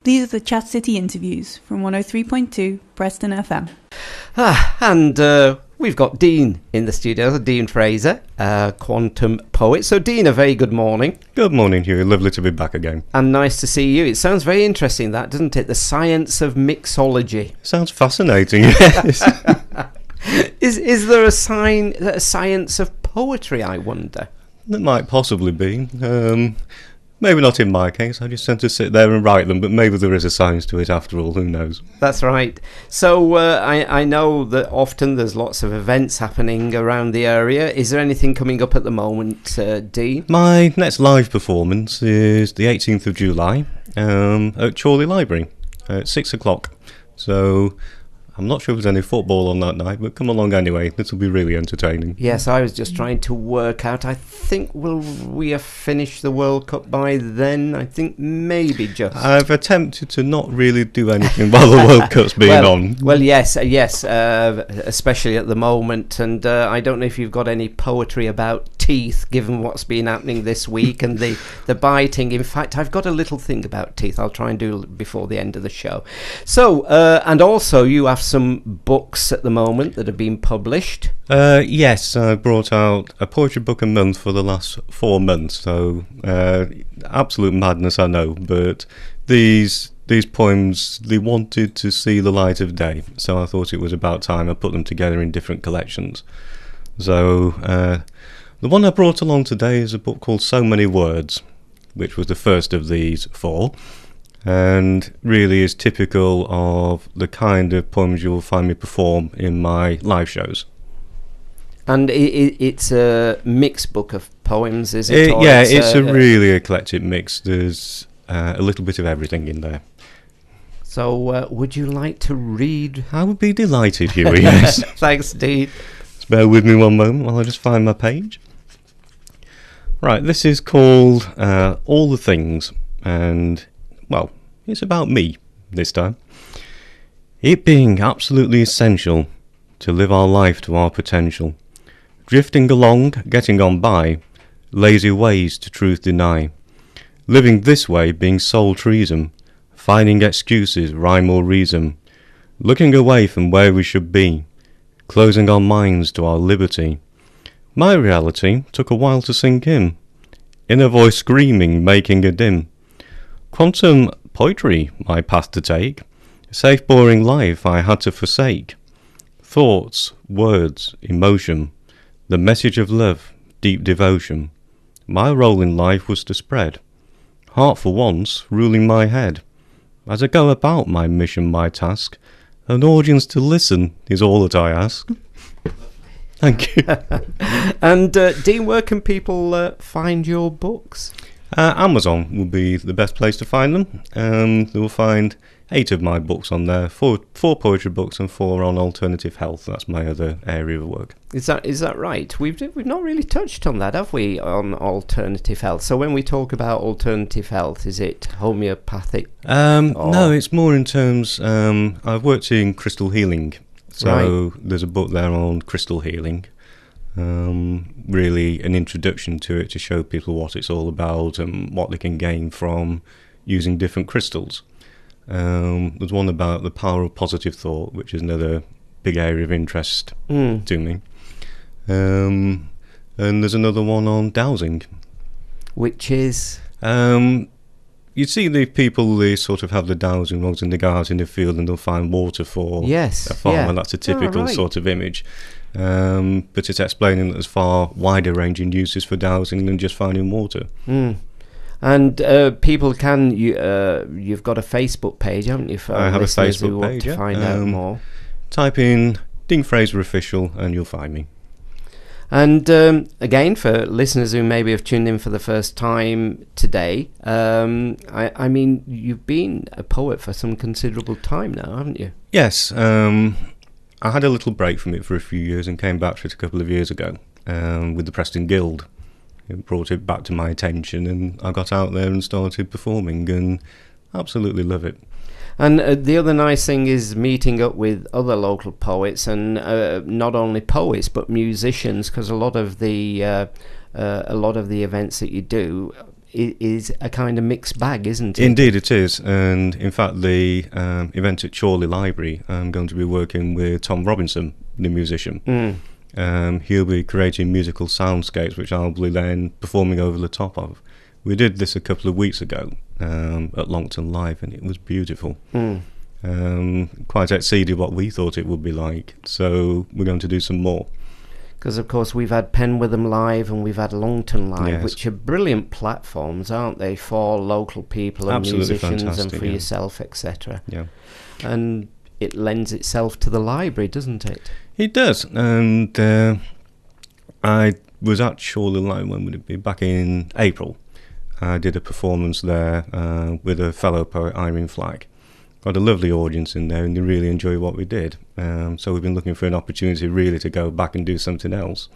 These are the Chat City interviews from 103.2 Preston FM. And we've got Dean in the studio, Dean Fraser, quantum poet. So Dean, a very good morning. Good morning, Hugh. Lovely to be back again. And nice to see you. It sounds very interesting, that, doesn't it? The science of mixology. Sounds fascinating, yes. Is there a science of poetry, I wonder? There might possibly be. Maybe not in my case. I just tend to sit there and write them, but maybe there is a science to it after all. Who knows? That's right. So I know that often there's lots of events happening around the area. Is there anything coming up at the moment, Dean? My next live performance is the 18th of July at Chorley Library at 6 o'clock. So I'm not sure if there's any football on that night, but come along anyway. This will be really entertaining. Yes, I was just trying to work out. I think will we have finished the World Cup by then? I think maybe just. I've attempted to not really do anything while the World Cup's being on. Well, yes, especially at the moment. And I don't know if you've got any poetry about teeth, given what's been happening this week and the biting. In fact, I've got a little thing about teeth. I'll try and do it before the end of the show. So, and also you have some books at the moment that have been published. Yes, I brought out a poetry book a month for the last 4 months, so absolute madness, I know, but these poems, they wanted to see the light of day, so I thought it was about time I put them together in different collections. So the one I brought along today is a book called So Many Words, which was the first of these 4, and really is typical of the kind of poems you'll find me perform in my live shows. And it's a mixed book of poems, is it? It's a really eclectic mix. There's a little bit of everything in there. So would you like to read? I would be delighted, Huey, yes. Thanks, Dean. Just bear with me one moment while I just find my page. Right, this is called All the Things, and, well, it's about me this time. It being absolutely essential to live our life to our potential. Drifting along, getting on by, lazy ways to truth deny. Living this way being sole treason, finding excuses, rhyme or reason. Looking away from where we should be, closing our minds to our liberty. My reality took a while to sink in. Inner voice screaming, making a dim. Quantum poetry, my path to take. Safe boring life I had to forsake. Thoughts, words, emotion. The message of love, deep devotion. My role in life was to spread. Heart for once, ruling my head. As I go about my mission, my task, an audience to listen is all that I ask. Thank you. And Dean, where can people find your books? Amazon will be the best place to find them. They will find 8 of my books on there, 4 poetry books and 4 on alternative health. That's my other area of work. Is that right? We've not really touched on that, have we, on alternative health? So when we talk about alternative health, is it homeopathic? No, it's more in terms. I've worked in crystal healing, so There's a book there on crystal healing. Really an introduction to it to show people what it's all about and what they can gain from using different crystals. There's one about the power of positive thought, which is another big area of interest to me. And there's another one on dowsing. Which is? You see the people, they sort of have the dowsing rods and they go out in the field and they'll find water for a farm, and that's a typical sort of image. But it's explaining that there's far wider ranging uses for dowsing than just finding water. And people can, you've got a Facebook page, haven't you? I have a Facebook page, to find out more. Type in Dean Fraser Official and you'll find me. And again, for listeners who maybe have tuned in for the first time today, I mean, you've been a poet for some considerable time now, haven't you? Yes. I had a little break from it for a few years and came back to it a couple of years ago with the Preston Guild. It brought it back to my attention and I got out there and started performing and absolutely love it. And the other nice thing is meeting up with other local poets, and not only poets but musicians, because a lot of the events that you do, is a kind of mixed bag, isn't it? Indeed it is, and in fact the event at Chorley Library, I'm going to be working with Tom Robinson, the musician. He'll be creating musical soundscapes which I'll be then performing over the top of. We did this a couple of weeks ago at Longton Live, and it was beautiful. Quite exceeded what we thought it would be like, so we're going to do some more. Because, of course, we've had Penwitham Live and we've had Longton Live, Yes. which are brilliant platforms, aren't they, for local people and Absolutely musicians and fantastic, for yeah. yourself, etc. Yeah, And it lends itself to the library, doesn't it? it does. And I was at Chorley Live, when would it be? Back in April. I did a performance there with a fellow poet, Irene Flack. Got a lovely audience in there, and they really enjoyed what we did. So we've been looking for an opportunity really to go back and do something else.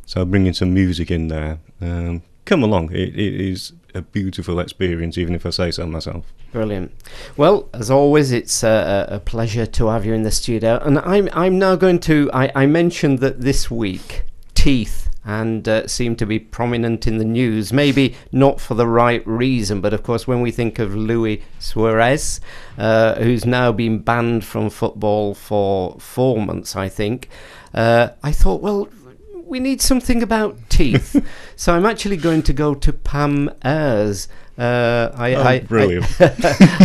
So bringing some music in there. Come along. It is a beautiful experience, even if I say so myself. Brilliant. Well, as always, it's a pleasure to have you in the studio. And I'm now going to... I mentioned that this week, teeth and seem to be prominent in the news, maybe not for the right reason, but of course when we think of Luis Suarez, who's now been banned from football for 4 months, I think, I thought, well, we need something about teeth. So I'm actually going to go to Pam Ayres. Brilliant.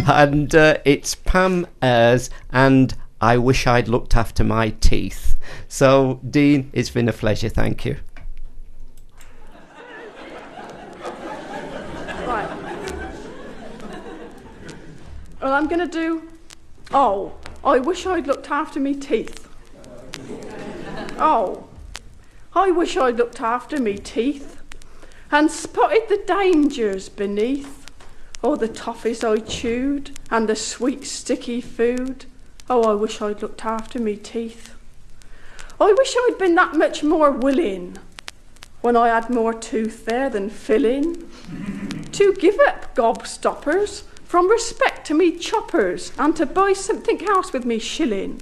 And it's Pam Ayres and I wish I'd looked after my teeth. So, Dean, it's been a pleasure. Thank you. Well, I'm going to do, oh, I wish I'd looked after me teeth. Oh, I wish I'd looked after me teeth and spotted the dangers beneath. Oh, the toffees I chewed and the sweet sticky food. Oh, I wish I'd looked after me teeth. I wish I'd been that much more willing when I had more tooth there than filling to give up gobstoppers from respect to me choppers, and to buy something else with me shilling.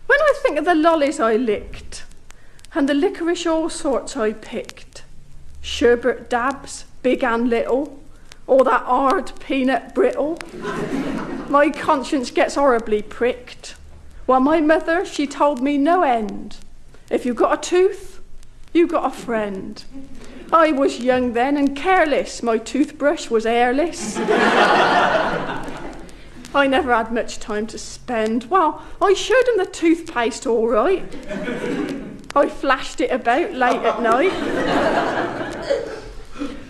When I think of the lollies I licked, and the licorice all sorts I picked, sherbet dabs, big and little, or that hard peanut brittle, my conscience gets horribly pricked. Well, my mother, she told me no end. If you've got a tooth, you've got a friend. I was young then and careless, my toothbrush was airless. I never had much time to spend. Well, I showed him the toothpaste all right. I flashed it about late at night.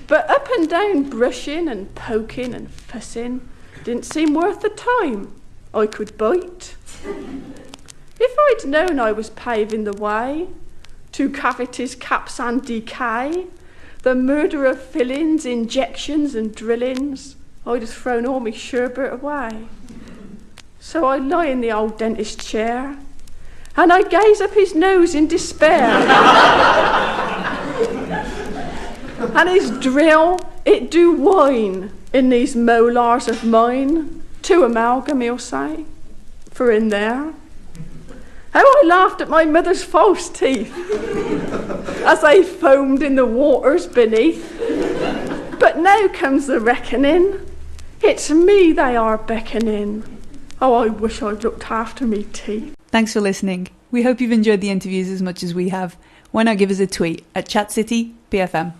But up and down brushing and poking and fussing didn't seem worth the time I could bite. If I'd known I was paving the way to cavities, caps and decay, the murder of fillings, injections and drillings, I'd have thrown all my sherbet away. So I lie in the old dentist chair and I gaze up his nose in despair. And his drill, it do whine in these molars of mine. To amalgam, he'll say, for in there. How I laughed at my mother's false teeth as they foamed in the waters beneath. But now comes the reckoning. It's me they are beckoning. Oh, I wish I'd looked after me teeth. Thanks for listening. We hope you've enjoyed the interviews as much as we have. Why not give us a tweet at ChatCityPFM.